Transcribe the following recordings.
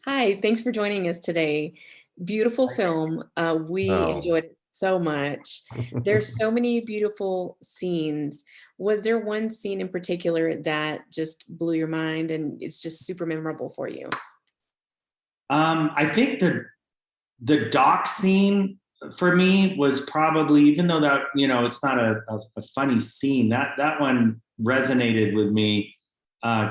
Hi, thanks for joining us today. Beautiful film. We Oh, enjoyed it so much. There's so many beautiful scenes. Was there one scene in particular that just blew your mind and it's just super memorable for you? I think the dock scene for me was probably, even though that it's not a funny scene, that one resonated with me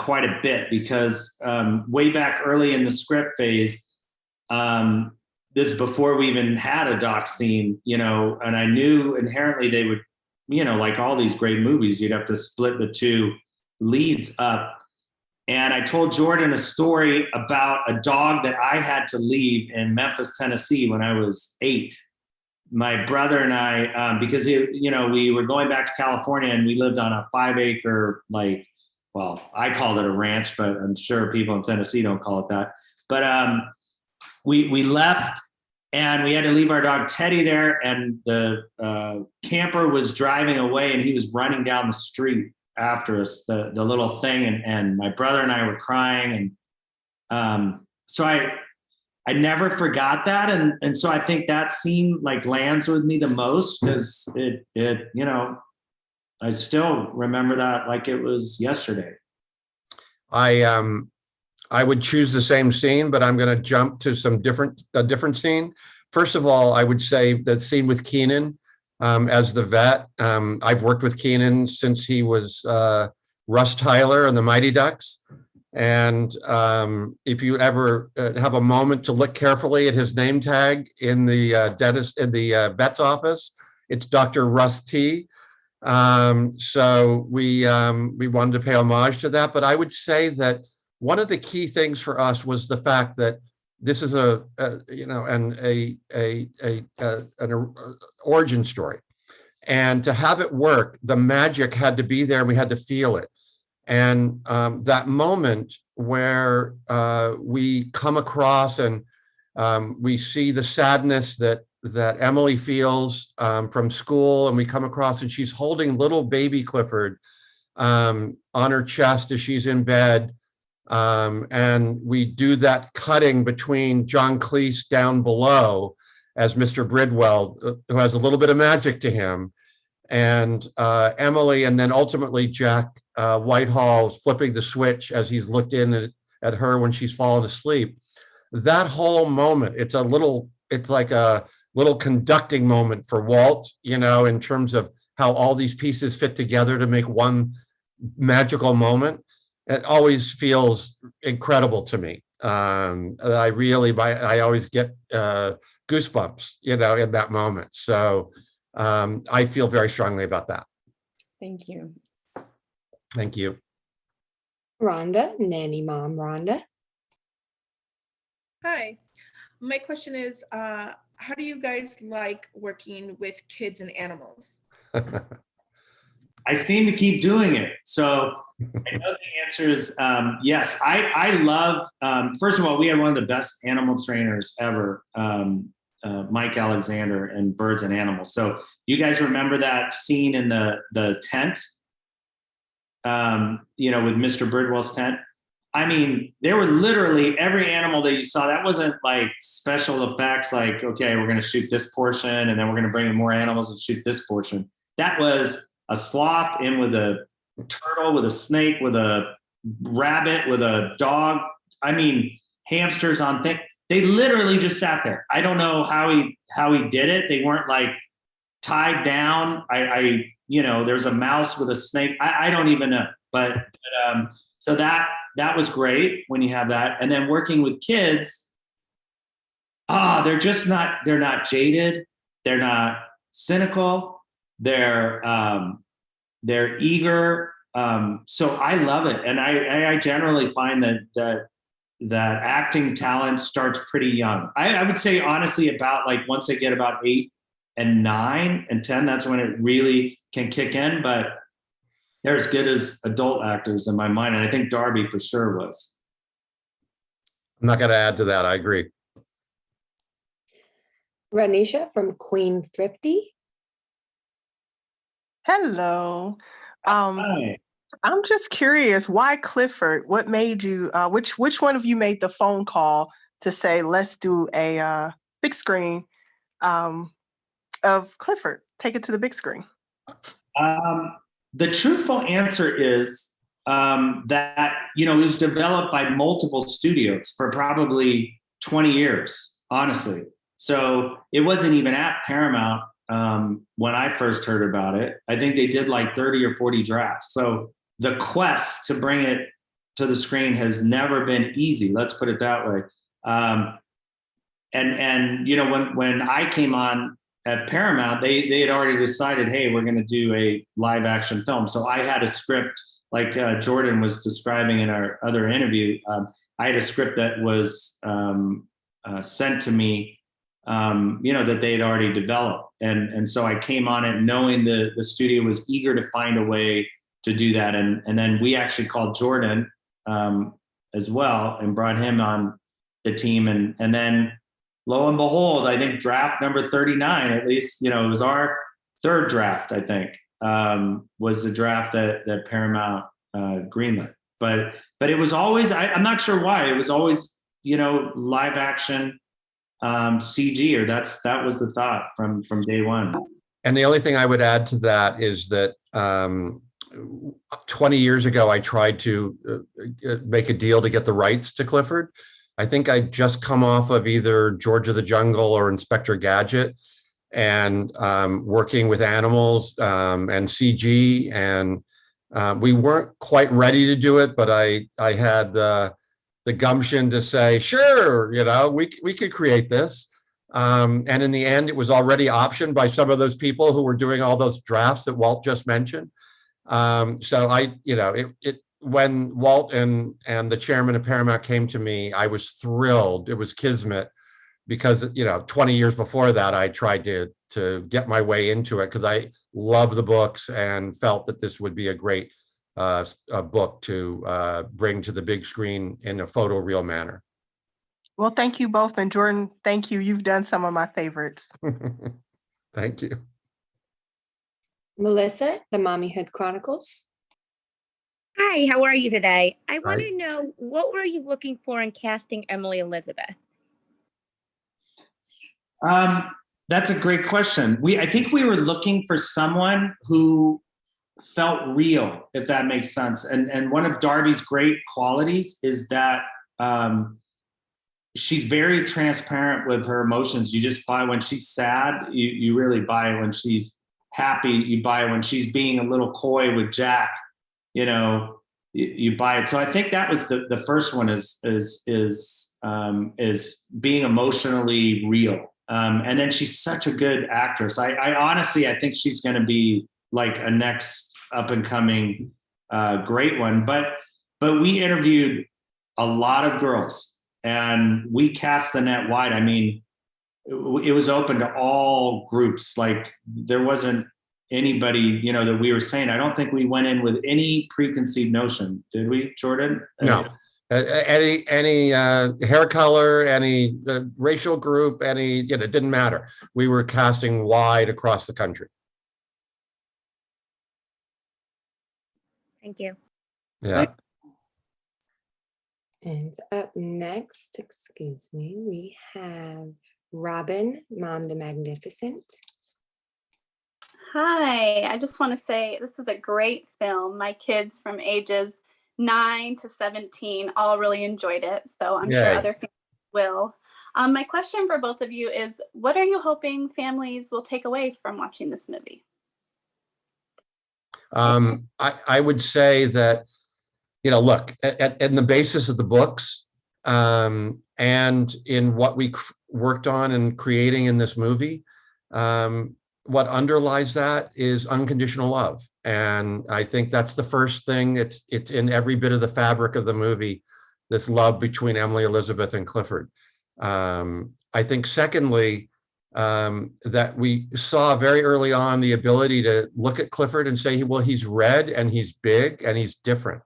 quite a bit because way back early in the script phase, this is before we even had a dock scene, and I knew inherently they would, like all these great movies, you'd have to split the two leads up. And I told Jordan a story about a dog that I had to leave in Memphis, Tennessee when I was 8. My brother and I, because we were going back to California and we lived on a 5-acre, well, I called it a ranch, but I'm sure people in Tennessee don't call it that. But we left and we had to leave our dog Teddy there, and the camper was driving away and he was running down the street after us, the little thing, and my brother and I were crying, and so I never forgot that, and so I think that scene lands with me the most because it I still remember that like it was yesterday. I would choose the same scene, but I'm going to jump to a different scene. First of all, I would say that scene with Keenan as the vet. I've worked with Keenan since he was Russ Tyler and the Mighty Ducks. And if you ever have a moment to look carefully at his name tag in the vet's office, it's Dr. Russ T. So we wanted to pay homage to that. But I would say that one of the key things for us was the fact that this is an origin story, and to have it work, the magic had to be there, and we had to feel it. And that moment where we come across and we see the sadness that Emily feels from school, and we come across and she's holding little baby Clifford on her chest as she's in bed. And we do that cutting between John Cleese down below as Mr. Bridwell, who has a little bit of magic to him, and Emily, and then ultimately Jack Whitehall flipping the switch as he's looked in at her when she's fallen asleep. That whole moment, it's like a little conducting moment for Walt, in terms of how all these pieces fit together to make one magical moment. It always feels incredible to me. I always get goosebumps, in that moment. So I feel very strongly about that. Thank you. Thank you. Rhonda, nanny mom Rhonda. Hi, my question is, how do you guys like working with kids and animals? I seem to keep doing it. So I know the answer is yes. I love, first of all, we have one of the best animal trainers ever, Mike Alexander, and Birds and Animals. So you guys remember that scene in the tent, with Mr. Birdwell's tent? I mean, there were literally every animal that you saw. That wasn't like special effects, like, okay, we're going to shoot this portion and then we're going to bring in more animals and shoot this portion. That was a sloth in with a turtle, with a snake, with a rabbit, with a dog. I mean, hamsters on things. They literally just sat there. I don't know how he did it. They weren't like tied down. There's a mouse with a snake. I don't even know. But so that was great when you have that. And then working with kids, they're not jaded. They're not cynical. They're eager. So I love it. And I generally find that acting talent starts pretty young. I would say honestly about like once they get about 8 and 9 and 10, that's when it really can kick in. But they're as good as adult actors in my mind. And I think Darby for sure was. I'm not going to add to that. I agree. Ranisha from Queen 50. Hello. Hi. I'm just curious, why Clifford? What made you, which one of you made the phone call to say, let's do a big screen of Clifford, take it to the big screen? The truthful answer is that, you know, it was developed by multiple studios for probably 20 years, honestly. So it wasn't even at Paramount when I first heard about it. I think they did like 30 or 40 drafts. So the quest to bring it to the screen has never been easy. Let's put it that way. And you know, when I came on at Paramount, they had already decided, hey, we're going to do a live action film. So I had a script, like Jordan was describing in our other interview. I had a script that was sent to me, you know, that they had already developed. And so I came on it knowing the studio was eager to find a way to do that. And then we actually called Jordan as well and brought him on the team. And then lo and behold, I think draft number 39, at least, you know, it was our third draft, I think, was the draft that Paramount greenlit. But it was always, I'm not sure why, it was always, you know, live action CG, or that was the thought from day one. And the only thing I would add to that is that 20 years ago, I tried to make a deal to get the rights to Clifford. I think I'd just come off of either George of the Jungle or Inspector Gadget, and working with animals and CG, and we weren't quite ready to do it, but I had the gumption to say, sure, you know, we could create this. And in the end, it was already optioned by some of those people who were doing all those drafts that Walt just mentioned. So you know, when Walt and the chairman of Paramount came to me, I was thrilled. It was kismet, because, you know, 20 years before that, I tried to get my way into it because I love the books and felt that this would be a great book to bring to the big screen in a photoreal manner. Well, thank you both. And Jordan, thank you. You've done some of my favorites. Thank you. Melissa, the Mommyhood Chronicles. Hi, how are you today? I want Hi. to know, what were you looking for in casting Emily Elizabeth? That's a great question. I think we were looking for someone who felt real, if that makes sense. And one of Darby's great qualities is that she's very transparent with her emotions. You just buy when she's sad, you really buy it. When she's happy, you buy it. When she's being a little coy with Jack, you know, you buy it. So I think that was the first one is being emotionally real. And then she's such a good actress. I honestly, I think she's going to be like a next up and coming great one. But we interviewed a lot of girls and we cast the net wide. I mean, it was open to all groups. Like there wasn't anybody, you know, that we were saying. I don't think we went in with any preconceived notion, did we, Jordan? No. Any hair color, any racial group, any, you know, it didn't matter. We were casting wide across the country. Thank you. Yeah. And up next, excuse me, we have Robin, Mom the Magnificent. Hi, I just want to say this is a great film. My kids from ages 9 to 17 all really enjoyed it, so I'm sure other families will. My question for both of you is, what are you hoping families will take away from watching this movie? I would say that, you know, look, in the basis of the books and in what we worked on and creating in this movie, what underlies that is unconditional love. And I think that's the first thing. It's in every bit of the fabric of the movie, this love between Emily Elizabeth and Clifford. I think secondly, that we saw very early on the ability to look at Clifford and say, well, he's red and he's big and he's different.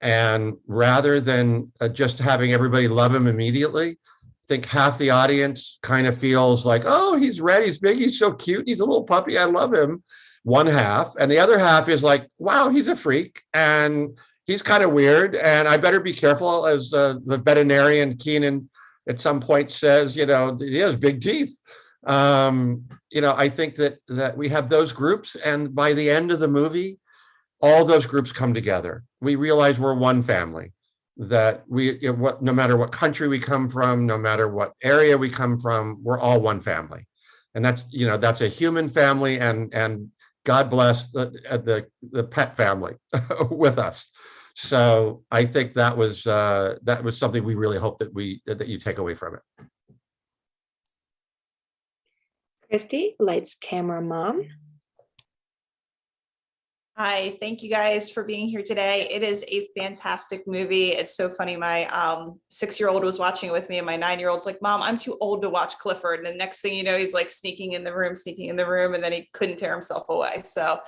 And rather than just having everybody love him immediately, I think half the audience kind of feels like, oh, he's red, he's big, he's so cute, he's a little puppy, I love him. one half, and the other half is like, wow, he's a freak and he's kind of weird, and I better be careful, as the veterinarian Keenan at some point says, he has big teeth. I think that we have those groups, and by the end of the movie, all those groups come together. We realize we're one family, that no matter what country we come from, no matter what area we come from, we're all one family. And that's a human family, and God bless the pet family with us. So I think that was something we really hope that you take away from it. Christy, lights, camera, mom. Hi, thank you guys for being here today. It is a fantastic movie. It's so funny. My 6-year-old was watching it with me, and my 9-year-old's like, Mom, I'm too old to watch Clifford. And the next thing you know, he's like sneaking in the room, and then he couldn't tear himself away. So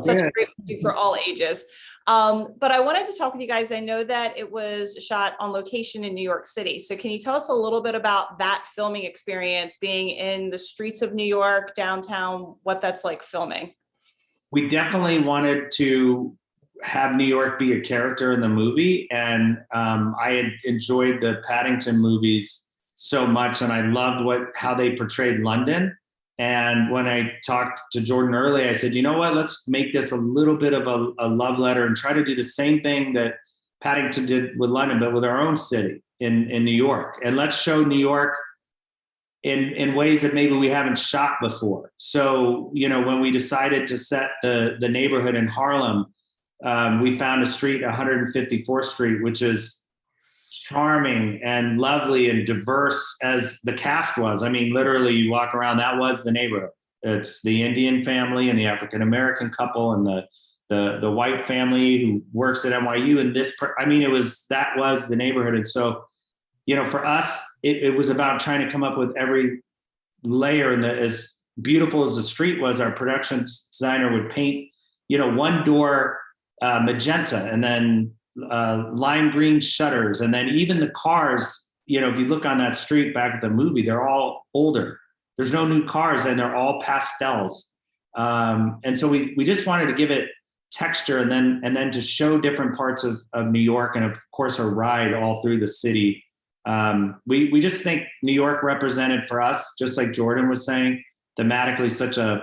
such a great movie for all ages. But I wanted to talk with you guys. I know that it was shot on location in New York City. So can you tell us a little bit about that filming experience, being in the streets of New York, downtown, what that's like filming? We definitely wanted to have New York be a character in the movie. And I had enjoyed the Paddington movies so much, and I loved how they portrayed London. And when I talked to Jordan earlier, I said, you know what, let's make this a little bit of a love letter and try to do the same thing that Paddington did with London, but with our own city in New York. And let's show New York in ways that maybe we haven't shot before. So, when we decided to set the neighborhood in Harlem, we found a street, 154th Street, which is charming and lovely and diverse as the cast was. I mean, literally you walk around, that was the neighborhood. It's the Indian family and the African-American couple and the white family who works at NYU. And that was the neighborhood. And so, for us, it was about trying to come up with every layer. And as beautiful as the street was, our production designer would paint, one door magenta, and then lime green shutters. And then even the cars, if you look on that street back at the movie, they're all older. There's no new cars, and they're all pastels. And so we just wanted to give it texture, and then to show different parts of New York, and of course a ride all through the city. We just think New York represented for us, just like Jordan was saying, thematically such a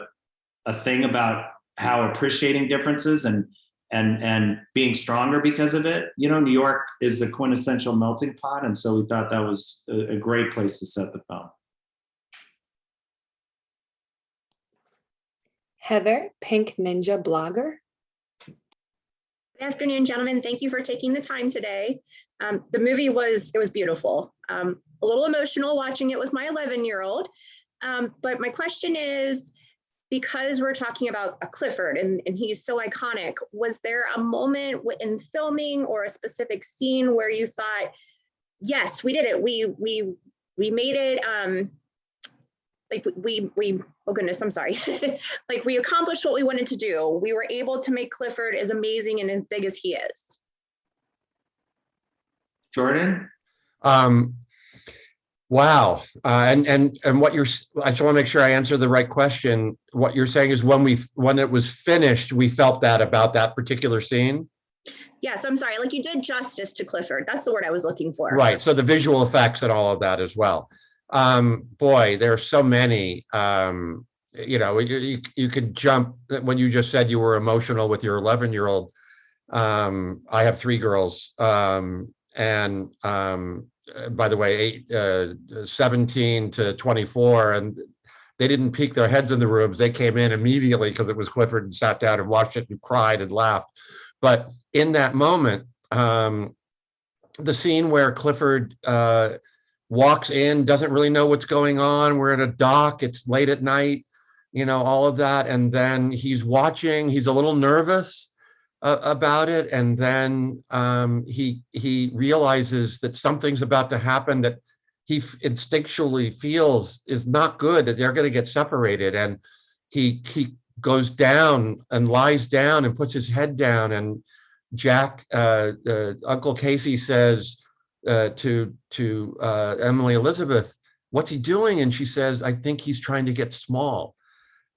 thing about how appreciating differences and being stronger because of it. New York is the quintessential melting pot, and so we thought that was a great place to set the film. Heather, Pink Ninja blogger. Good afternoon, gentlemen. Thank you for taking the time today. The movie was beautiful. A little emotional watching it with my 11-year-old. But my question is, because we're talking about a Clifford and he's so iconic, was there a moment in filming or a specific scene where you thought, yes, we did it. We made it. Oh goodness, I'm sorry. Like we accomplished what we wanted to do. We were able to make Clifford as amazing and as big as he is. Jordan? Wow. And what I just want to make sure I answer the right question. What you're saying is when it was finished, we felt that about that particular scene? Yes, I'm sorry. Like you did justice to Clifford. That's the word I was looking for. Right. So the visual effects and all of that as well. Boy, there are so many. You could jump when you just said you were emotional with your 11-year-old. I have 3 girls, and by the way, 17 to 24, and they didn't peek their heads in the rooms. They came in immediately because it was Clifford and sat down and watched it and cried and laughed. But in that moment, the scene where Clifford walks in, doesn't really know what's going on. We're in a dock. It's late at night, all of that. And then he's watching. He's a little nervous about it. And then he realizes that something's about to happen that he instinctually feels is not good, that they're going to get separated. And he goes down and lies down and puts his head down. And Jack, Uncle Casey says, to Emily Elizabeth, what's he doing? And she says, I think he's trying to get small.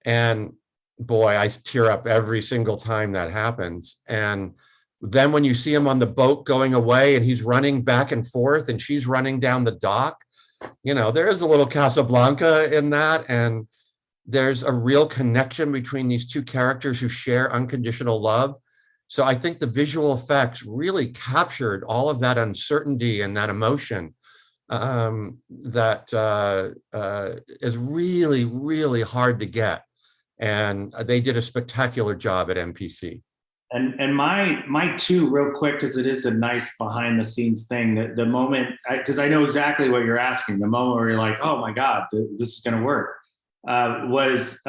And boy, I tear up every single time that happens. And then when you see him on the boat going away and he's running back and forth and she's running down the dock, you know, there is a little Casablanca in that. And there's a real connection between these two characters who share unconditional love. So I think the visual effects really captured all of that uncertainty and that emotion that is really, really hard to get. And they did a spectacular job at MPC. And my two, real quick, because it is a nice behind the scenes thing, the moment, because I know exactly what you're asking, the moment where you're like, oh my God, this is going to work, was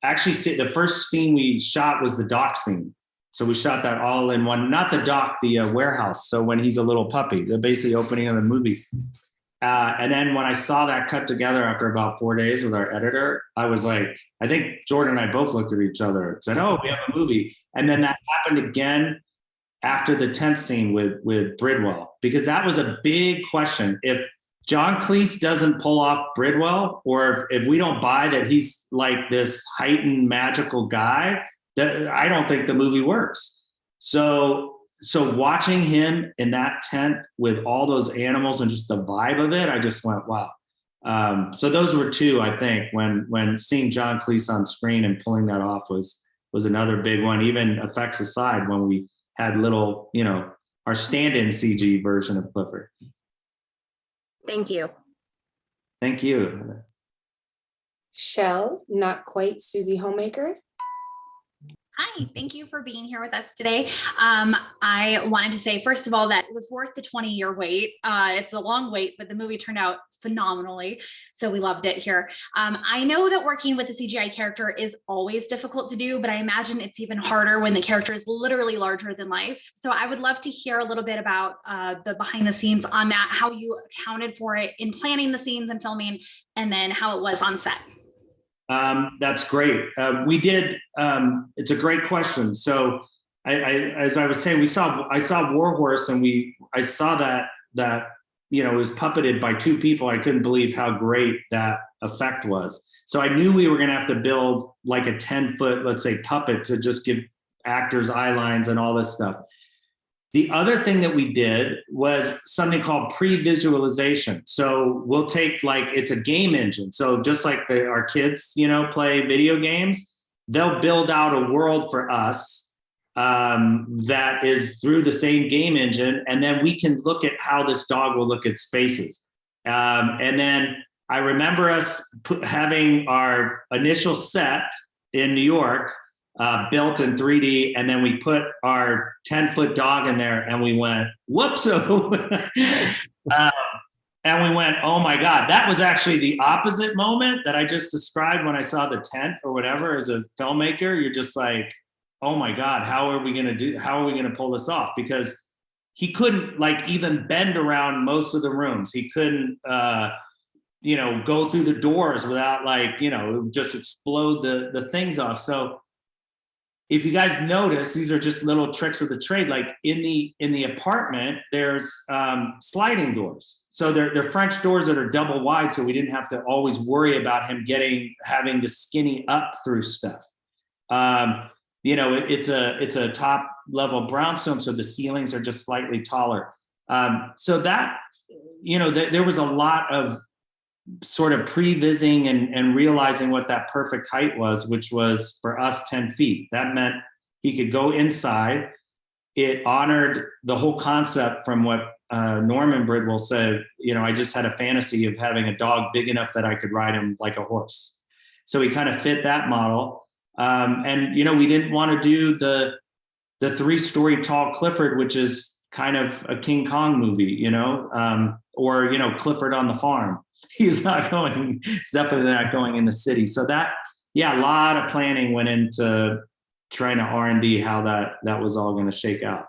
actually the first scene we shot was the dock scene. So we shot that all in one, not the dock, the warehouse. So when he's a little puppy, the basically opening of the movie. And then when I saw that cut together after about 4 days with our editor, I was like, I think Jordan and I both looked at each other and said, oh, we have a movie. And then that happened again after the tent scene with Bridwell, because that was a big question. If John Cleese doesn't pull off Bridwell, or if we don't buy that he's like this heightened magical guy, that I don't think the movie works. So watching him in that tent with all those animals and just the vibe of it, I just went, wow. So those were two, I think, when seeing John Cleese on screen and pulling that off was another big one, even effects aside, when we had little, you know, our stand-in CG version of Clifford. Thank you. Thank you. Shell, not quite Susie Homemaker. Hi, thank you for being here with us today. I wanted to say, first of all, that it was worth the 20-year wait. It's a long wait, but the movie turned out phenomenally, so we loved it here. I know that working with a CGI character is always difficult to do, but I imagine it's even harder when the character is literally larger than life. So I would love to hear a little bit about the behind the scenes on that, how you accounted for it in planning the scenes and filming, and then how it was on set. That's great. We did. It's a great question. So, as I was saying, I saw Warhorse, and I saw that you know, it was puppeted by two people. I couldn't believe how great that effect was. So I knew we were going to have to build like a 10-foot, let's say, puppet to just give actors eye lines and all this stuff. The other thing that we did was something called pre-visualization. So we'll take, like, it's a game engine. So just like our kids, you know, play video games, they'll build out a world for us that is through the same game engine. And then we can look at how this dog will look at spaces. And then I remember us having our initial set in New York built in 3D, and then we put our 10-foot dog in there, and we went, whoops. And we went, oh my God, that was actually the opposite moment that I just described when I saw the tent or whatever. As a filmmaker, you're just like, oh my God, how are we going to pull this off? Because he couldn't, like, even bend around most of the rooms. He couldn't, you know, go through the doors without, like, you know, just explode the things off. So if you guys notice, these are just little tricks of the trade. Like in the apartment, there's sliding doors. So they're French doors that are double wide, so we didn't have to always worry about him having to skinny up through stuff. You know, it's a top level brownstone, so the ceilings are just slightly taller. So that, you know, there was a lot of sort of pre-vising and realizing what that perfect height was, which was for us 10 feet. That meant he could go inside. It honored the whole concept from what Norman Bridwell said. You know, I just had a fantasy of having a dog big enough that I could ride him like a horse. So he kind of fit that model. And, you know, we didn't want to do the 3-story tall Clifford, which is kind of a King Kong movie, you know, or, you know, Clifford on the farm. He's definitely not going in the city. So that, yeah, a lot of planning went into trying to R&D how that was all going to shake out.